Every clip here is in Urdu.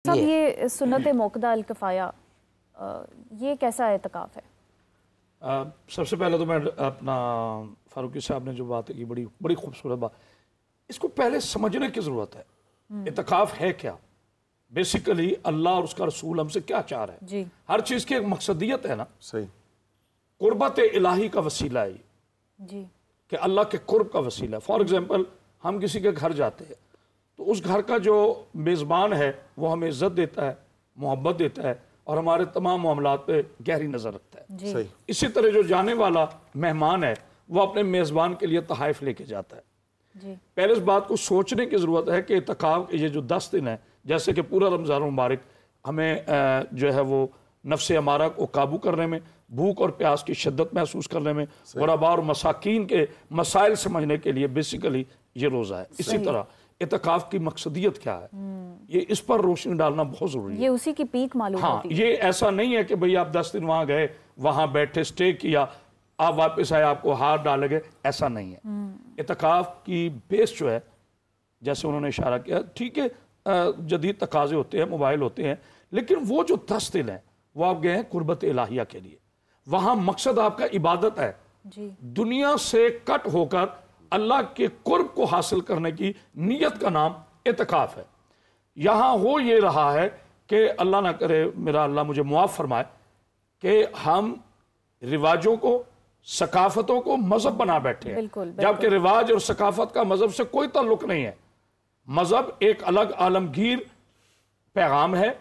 صاحب یہ سنت موقدہ الکفایہ یہ کیسا اعتکاف ہے؟ سب سے پہلے تو میں اپنا فاروقی صاحب نے جو بات کی بڑی خوبصورت بات، اس کو پہلے سمجھنے کی ضرورت ہے۔ اعتکاف ہے کیا؟ بیسیکلی اللہ اور اس کا رسول ہم سے کیا چاہ رہے ہیں؟ جی ہر چیز کی ایک مقصدیت ہے نا، صحیح، قربت الہی کا وسیلہ ہے جی کہ اللہ کے قرب کا وسیلہ ہے۔ فار ایگزامپل ہم کسی کے گھر جاتے ہیں تو اس گھر کا جو میزبان ہے وہ ہمیں عزت دیتا ہے، محبت دیتا ہے اور ہمارے تمام معاملات پہ گہری نظر رکھتا ہے۔ جی صحیح، اسی طرح جو جانے والا مہمان ہے وہ اپنے میزبان کے لیے تحائف لے کے جاتا ہے۔ جی پہلے اس بات کو سوچنے کی ضرورت ہے کہ اعتکاف یہ جو 10 دن ہے، جیسے کہ پورا رمضان مبارک ہمیں جو ہے وہ نفس امارہ کو قابو کرنے میں، بھوک اور پیاس کی شدت محسوس کرنے میں، غرباء اور مساکین کے مسائل سمجھنے کے لیے بیسیکلی یہ روزہ ہے۔ اسی طرح اعتکاف کی مقصدیت کیا ہے، یہ اس پر روشنی ڈالنا بہت ضروری ہے۔ یہ اسی کی پیک معلوم ہاں، ہوتی ہے۔ یہ ایسا نہیں ہے کہ بھئی آپ 10 دن وہاں گئے، وہاں بیٹھے سٹے کیا، آپ واپس آئے آپ کو ہاتھ ڈالے گئے، ایسا نہیں ہے۔ اعتکاف کی بیس جو ہے، جیسے انہوں نے اشارہ کیا، ٹھیک ہے جدید تقاضے ہوتے ہیں، موبائل ہوتے ہیں، لیکن وہ جو 10 دن ہیں وہ آپ گئے ہیں قربت الہیہ کے لیے۔ وہاں مقصد آپ کا عبادت ہے، جی دنیا سے کٹ ہو کر اللہ کے قرب کو حاصل کرنے کی نیت کا نام اعتکاف ہے۔ یہاں ہو یہ رہا ہے کہ اللہ نہ کرے، میرا اللہ مجھے معاف فرمائے، کہ ہم رواجوں کو، ثقافتوں کو مذہب بنا بیٹھے ہیں، بالکل جبکہ رواج اور ثقافت کا مذہب سے کوئی تعلق نہیں ہے۔ مذہب ایک الگ عالمگیر پیغام ہے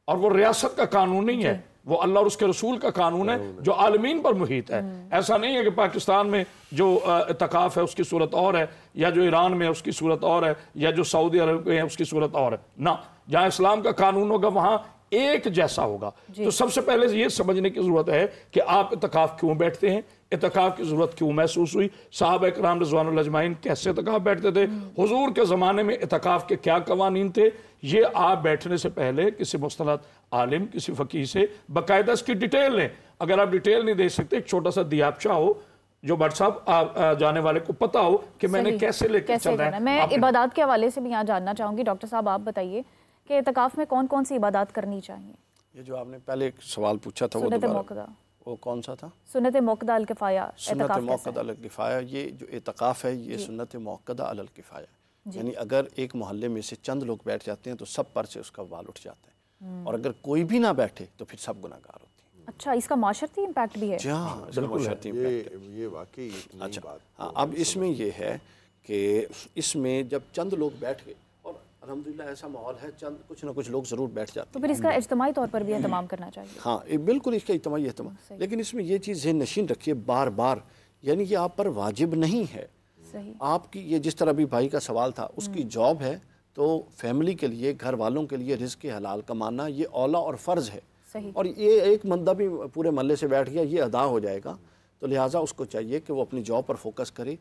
اور وہ ریاست کا قانون نہیں ہے، وہ اللہ اور اس کے رسول کا قانون ہے جو عالمین پر محیط ہے۔ ایسا نہیں ہے کہ پاکستان میں جو اعتکاف ہے اس کی صورت اور ہے، یا جو ایران میں اس کی صورت اور ہے، یا جو سعودی عرب میں ہے اس کی صورت اور ہے۔ نہ، جہاں اسلام کا قانون ہوگا وہاں ایک جیسا ہوگا۔ تو سب سے پہلے یہ سمجھنے کی ضرورت ہے کہ آپ اعتکاف کیوں بیٹھتے ہیں، اعتکاف کی ضرورت کیوں محسوس ہوئی، صحابہ کرام رضوان اللہ اجمعین کیسے اعتکاف بیٹھتے تھے، حضور کے زمانے میں اعتکاف کے کیا قوانین تھے۔ یہ آپ بیٹھنے سے پہلے کسی مستند عالم، کسی فقیہ سے باقاعدہ اس کی ڈیٹیل لیں۔ اگر آپ ڈیٹیل نہیں دے سکتے، ایک چھوٹا سا دیابچہ ہو جو بٹ صاحب آپ جانے والے کو پتہ ہو کہ میں نے کیسے لے کے چل رہا ہے۔ میں عبادات کے حوالے سے بھی یہاں جاننا چاہوں گی، ڈاکٹر صاحب آپ بتائیے کہ اعتکاف میں کون کون سی عبادات کرنی چاہیے؟ یہ جو آپ نے پہلے ایک سوال پوچھا تھا وہ سنت دوبارہ موقدہ، وہ کون سا تھا؟ سنت موقدہ الکفایہ سنت اعتکاف موقدہ علی الکفایہ۔ یہ جو اعتکاف ہے یہ سنت موقدہ علی الکفایہ، یعنی اگر ایک محلے میں سے چند لوگ بیٹھ جاتے ہیں تو سب پر سے اس کا وبال اٹھ جاتا ہے، اور اگر کوئی بھی نہ بیٹھے تو پھر سب گناہ گار ہوتے ہیں۔ اچھا، اس کا معاشرتی امپیکٹ بھی ہے؟ جی ہاں، اس کا معاشرتی امپیکٹ ہے۔ یہ واقعی اچھا ہاں، اب اس میں یہ ہے کہ اس میں جب چند لوگ بیٹھ گئے، اور الحمدللہ ایسا ماحول ہے چند کچھ نہ کچھ لوگ ضرور بیٹھ جاتے ہیں، تو پھر اس کا اجتماعی طور پر بھی اہتمام کرنا چاہیے۔ ہاں بالکل اس کا اجتماعی اہتمام، لیکن اس میں یہ چیز ذہن نشین رکھیے بار بار، یعنی یہ آپ پر واجب نہیں ہے۔ صحیح، آپ کی یہ جس طرح بھی بھائی کا سوال تھا، اس کی جاب ہے تو فیملی کے لیے، گھر والوں کے لیے رزق حلال کمانا یہ اولا اور فرض ہے، صحیح، اور یہ ایک بندہ بھی پورے محلے سے بیٹھ گیا یہ ادا ہو جائے گا، تو لہٰذا اس کو چاہیے کہ وہ اپنی جاب پر فوکس کرے۔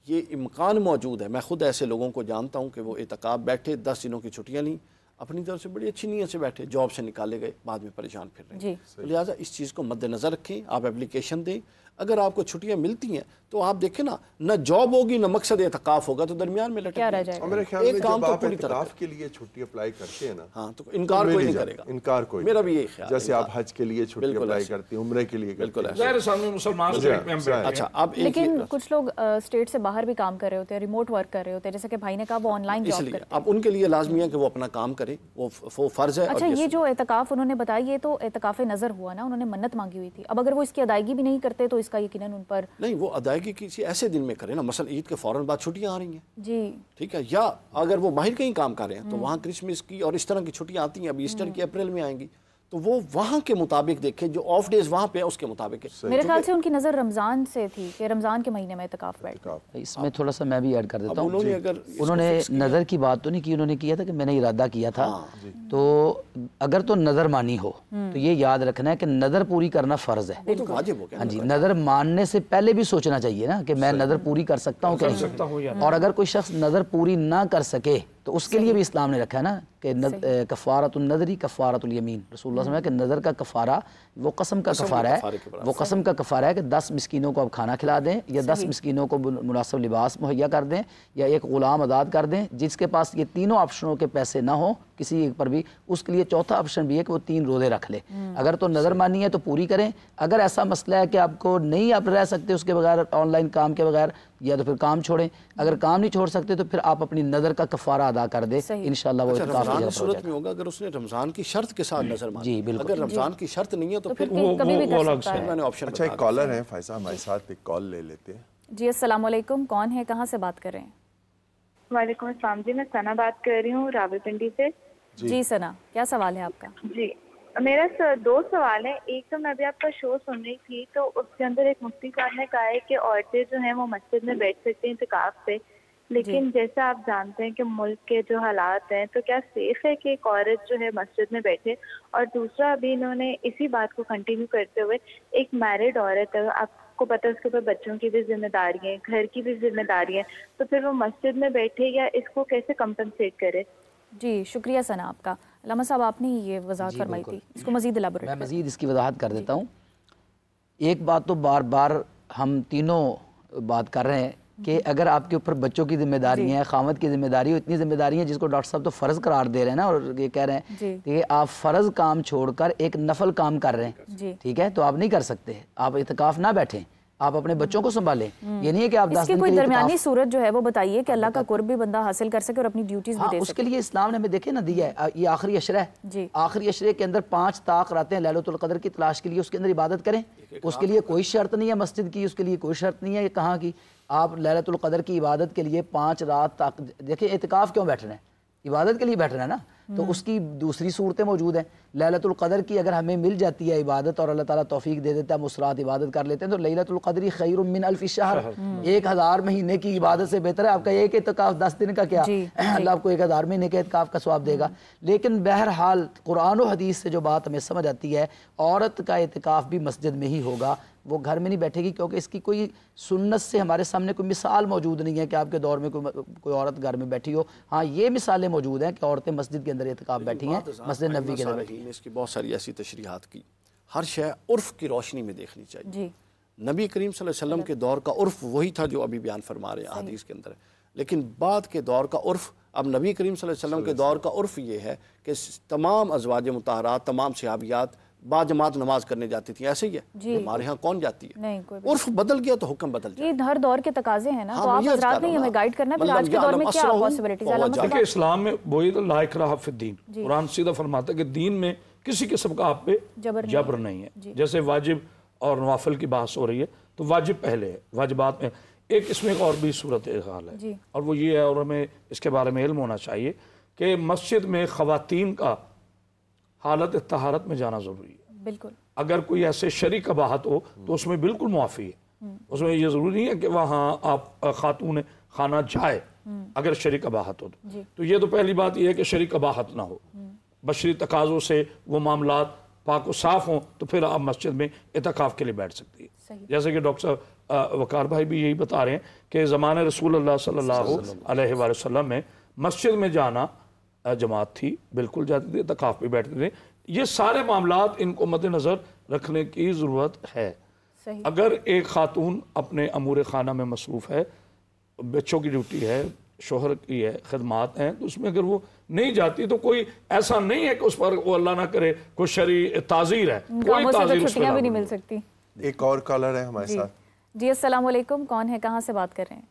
یہ امکان موجود ہے، میں خود ایسے لوگوں کو جانتا ہوں کہ وہ اعتکاف بیٹھے، 10 دنوں کی چھٹیاں لیں، اپنی طرف سے بڑی اچھی نیت سے بیٹھے، جاب سے نکالے گئے، بعد میں پریشان پھر رہے ہیں۔ تو لہٰذا اس چیز کو مد نظر رکھیں، آپ اپلیکیشن دیں، اگر آپ کو چھٹیاں ملتی ہیں تو آپ دیکھیں نا، نہ جاب ہوگی نہ مقصد اعتکاف ہوگا، تو درمیان میں کیا رہ جائے گا؟ میرے خیال میں ایک کام جب تو آپ پوری طرح اعتکاف کے لیے چھٹی اپلائی کرتے ہیں نا، ہاں تو انکار کوئی نہیں کرے گا، انکار کوئی میرا بھی یہی خیال ہے۔ جیسے آپ حج کے لیے چھٹی اپلائی کرتے ہیں، عمرے کے لیے بالکل کرتے ظاہر سامنے مسلمان اسٹیٹ میں ہم بیٹھے ہیں۔ اچھا اب ایک لیکن کچھ لوگ اسٹیٹ سے باہر بھی کام کر رہے ہوتے ہیں، ریموٹ ورک کر رہے ہوتے ہیں، جیسے کہ بھائی نے کہا وہ آن لائن اس جاب لیے کرتے ہیں۔ اب ان کے لیے لازمی ہے کہ وہ اپنا کام کرے، وہ فرض ہے۔ اچھا، یہ جو اعتکاف انہوں نے بتایا یہ تو اعتکاف نظر ہوا نا، انہوں نے منت مانگی ہوئی تھی، اب اگر وہ اس کی ادائیگی بھی نہیں کرتے تو اس کا یقیناً ان پر نہیں، وہ ادائیگی کسی ایسے دن میں کرے نا، مثلا عید کے فوراً بعد چھٹیاں آ رہی ہیں، جی ٹھیک ہے، یا اگر وہ باہر کہیں کام کر رہے ہیں تو وہاں کرسمس کی اور اس طرح کی چھٹیاں آتی ہیں، ابھی ایسٹر کی اپریل میں آئیں گی، تو وہ وہاں کے مطابق دیکھیں، جو آف ڈیز وہاں پہ ہیں اس کے مطابق ہے۔ میرے خیال سے ان کی نظر رمضان سے تھی کہ رمضان کے مہینے میں اعتکاف بیٹھے۔ اس میں تھوڑا سا میں بھی ایڈ کر دیتا ہوں۔ انہوں نے نظر کی بات تو نہیں کی، انہوں نے کیا تھا کہ میں نے ارادہ کیا تھا، تو اگر تو نظر مانی ہو تو یہ یاد رکھنا ہے کہ نظر پوری کرنا فرض ہے۔ واجب ہو گیا ہاں جی، نظر ماننے سے پہلے بھی سوچنا چاہیے نا کہ میں نظر پوری کر سکتا ہوں کہ نہیں، اور اگر کوئی شخص نظر پوری نہ کر سکے تو اس کے لیے بھی اسلام نے رکھا ہے نا کہ کفارۃ النذری کفارۃ الیمین، رسول اللہ صلی اللہ علیہ وسلم کہ نظر کا کفارہ وہ قسم کا کفارہ ہے، وہ قسم کا کفارہ ہے کہ 10 مسکینوں کو آپ کھانا کھلا دیں یا 10 مسکینوں کو مناسب لباس مہیا کر دیں یا ایک غلام آزاد کر دیں۔ جس کے پاس یہ تینوں آپشنوں کے پیسے نہ ہوں کسی ایک پر بھی، اس کے لیے چوتھا آپشن بھی ہے کہ وہ 3 روزے رکھ لے۔ اگر تو نظر مانی ہے تو پوری کریں، اگر ایسا مسئلہ ہے کہ آپ کو نہیں آپ رہ سکتے اس کے بغیر آن لائن کام کے بغیر، یا تو پھر کام چھوڑیں، اگر کام نہیں چھوڑ سکتے تو پھر آپ اپنی نظر کا کفارہ ادا کر دیں، انشاءاللہ وہ اعتکاف رمضان کی صورت میں ہوگا اگر اس نے رمضان کی شرط کے ساتھ نظر مانی۔ جی بالکل، اگر رمضان کی شرط نہیں ہے تو پھر وہ الگ سے میں نے آپشن اچھا ایک کالر ہے فائزہ ہمارے ساتھ، ایک کال لے لیتے ہیں۔ جی السلام علیکم، کون ہے، کہاں سے بات کر رہے ہیں؟ وعلیکم السلام جی، میں ثنا بات کر رہی ہوں راولپنڈی سے۔ جی ثنا، کیا سوال ہے آپ کا؟ جی میرا 2 سوال ہیں۔ ایک تو میں ابھی آپ کا شو سن رہی تھی تو اس کے اندر ایک مفتی صاحب نے کہا ہے کہ عورتیں جو ہیں وہ مسجد میں بیٹھ سکتی ہیں اعتکاف پہ، لیکن جیسا آپ جانتے ہیں کہ ملک کے جو حالات ہیں تو کیا سیف ہے کہ ایک عورت جو ہے مسجد میں بیٹھے؟ اور دوسرا ابھی انہوں نے اسی بات کو کنٹینیو کرتے ہوئے ایک میرڈ عورت ہے، آپ کو پتہ ہے اس کے اوپر بچوں کی بھی ذمہ داری ہے، گھر کی بھی ذمہ داری ہے، تو پھر وہ مسجد میں بیٹھے یا اس کو کیسے کمپنسیٹ کرے؟ جی شکریہ ثنا آپ کا۔ علامہ صاحب آپ نے یہ وضاحت فرمائی تھی، اس کو مزید الیبوریٹ میں مزید اس کی وضاحت کر دیتا ہوں۔ ایک بات تو بار بار ہم تینوں بات کر رہے ہیں کہ اگر آپ کے اوپر بچوں کی ذمہ داری ہیں، خامد کی ذمہ داری ہے، اتنی ذمہ داری ہیں جس کو ڈاکٹر صاحب تو فرض قرار دے رہے ہیں نا، اور یہ کہہ رہے ہیں کہ آپ فرض کام چھوڑ کر ایک نفل کام کر رہے ہیں، ٹھیک ہے، تو آپ نہیں کر سکتے، آپ اعتکاف نہ بیٹھیں، آپ اپنے بچوں کو سنبھالیں۔ یہ نہیں ہے کہ آپ 10 دن اس کی کوئی درمیانی صورت جو ہے وہ بتائیے کہ اللہ کا قرب بھی بندہ حاصل کر سکے اور اپنی ڈیوٹیز بھی دے سکے۔ اس کے لیے اسلام نے ہمیں دیکھے نا دیا ہے، یہ آخری عشرہ ہے، آخری عشرے کے اندر 5 طاق راتیں لیلۃ القدر کی تلاش کے لیے اس کے اندر عبادت کریں، اس کے لیے کوئی شرط نہیں ہے مسجد کی، اس کے لیے کوئی شرط نہیں ہے کہاں کی، آپ لیلۃ القدر کی عبادت کے لیے 5 رات تک دیکھیں اعتکاف کیوں بیٹھنا ہے، عبادت کے لیے بیٹھنا ہے نا، تو اس کی دوسری صورتیں موجود ہیں۔ لیلۃ القدر کی اگر ہمیں مل جاتی ہے عبادت اور اللہ تعالیٰ توفیق دے دیتا ہے، ہم اس رات عبادت کر لیتے ہیں، تو لیلۃ القدر خیر من الف شہر، 1000 مہینے کی عبادت سے بہتر ہے۔ آپ کا ایک اعتکاف 10 دن کا کیا، اللہ آپ کو 1000 مہینے کے اعتکاف کا ثواب دے گا۔ لیکن بہرحال قرآن و حدیث سے جو بات ہمیں سمجھ آتی ہے، عورت کا اعتکاف بھی مسجد میں ہی ہوگا، وہ گھر میں نہیں بیٹھے گی، کیونکہ اس کی کوئی سنت سے ہمارے سامنے کوئی مثال موجود نہیں ہے کہ آپ کے دور میں کوئی عورت گھر میں بیٹھی ہو۔ ہاں یہ مثالیں موجود ہیں کہ عورتیں مسجد کے اندر اعتکاف بیٹھی ہیں، مسجد نبوی کے اندر۔ اس کی بہت ساری ایسی تشریحات کی، ہر شے عرف کی روشنی میں دیکھنی چاہیے۔ نبی کریم صلی اللہ علیہ وسلم کے دور کا عرف وہی تھا جو ابھی بیان فرما رہے ہیں حدیث کے اندر، لیکن بعد کے دور کا عرف، اب نبی کریم صلی اللہ علیہ وسلم کے دور کا عرف یہ ہے کہ تمام ازواج مطہرات، تمام صحابیات با جماعت نماز کرنے جاتی تھیں، ایسے ہی ہے، ہمارے ہاں کون جاتی ہے؟ عرف بدل گیا تو حکم بدل جائے۔ یہ ہر دور کے تقاضے ہیں نا، تو آپ حضرات نے ہمیں گائیڈ کرنا ہے، پھر آج کے دور میں کیا پاسبلٹیز ہیں؟ دیکھیں اسلام میں وہی لا اکراہ فی الدین، قرآن سیدھا فرماتا ہے کہ دین میں کسی قسم کا آپ پہ جبر نہیں ہے۔ جیسے واجب اور نوافل کی بحث ہو رہی ہے تو واجب پہلے ہے، واجبات میں ایک اس میں ایک اور بھی صورت حال ہے، اور وہ یہ ہے، اور ہمیں اس کے بارے میں علم ہونا چاہیے کہ مسجد میں خواتین کا حالت طہارت میں جانا ضروری ہے۔ بالکل، اگر کوئی ایسے شرعی قباحت ہو تو اس میں بالکل معافی ہے، اس میں یہ ضروری نہیں ہے کہ وہاں آپ خاتون خانہ جائے اگر شرعی قباحت ہو تو یہ تو پہلی بات یہ ہے کہ شرعی قباحت نہ ہو، بشری تقاضوں سے وہ معاملات پاک و صاف ہوں تو پھر آپ مسجد میں اعتکاف کے لیے بیٹھ سکتی ہے۔ جیسے کہ ڈاکٹر وقار بھائی بھی یہی بتا رہے ہیں کہ زمانہ رسول اللہ صلی اللہ علیہ وآلہ وسلم میں مسجد میں جانا جماعت تھی، بالکل جاتی تھی، اعتکاف پہ بیٹھتے تھے۔ یہ سارے معاملات ان کو مد نظر رکھنے کی ضرورت ہے۔ اگر ایک خاتون اپنے امور خانہ میں مصروف ہے، بچوں کی ڈیوٹی ہے، شوہر کی ہے، خدمات ہیں، تو اس میں اگر وہ نہیں جاتی تو کوئی ایسا نہیں ہے کہ اس پر وہ اللہ نہ کرے کوئی شرعی تعزیر ہے، کوئی تعزیر اس چھٹیاں بھی نہیں مل سکتی۔ ایک اور کالر ہے ہمارے ساتھ۔ جی السلام علیکم، کون ہے، کہاں سے بات کر رہے ہیں؟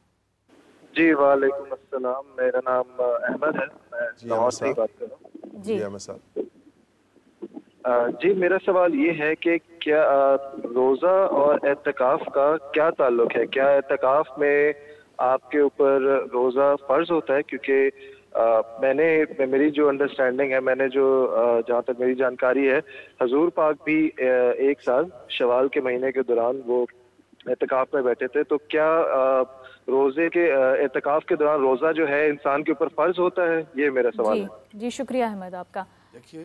جی وعلیکم السلام، میرا نام احمد ہے، میں لاہور سے بات کر رہا ہوں۔ جی احمد صاحب۔ جی میرا سوال یہ ہے کہ کیا روزہ اور اعتکاف کا کیا تعلق ہے؟ کیا اعتکاف میں آپ کے اوپر روزہ فرض ہوتا ہے؟ کیونکہ میری جو انڈرسٹینڈنگ ہے، میں نے جو جہاں تک میری جانکاری ہے، حضور پاک بھی 1 سال شوال کے مہینے کے دوران وہ اعتکاف میں بیٹھے تھے، تو کیا روزے کے اعتکاف کے دوران روزہ جو ہے انسان کے اوپر فرض ہوتا ہے؟ یہ میرا سوال ہے۔ جی شکریہ احمد آپ کا۔ دیکھیے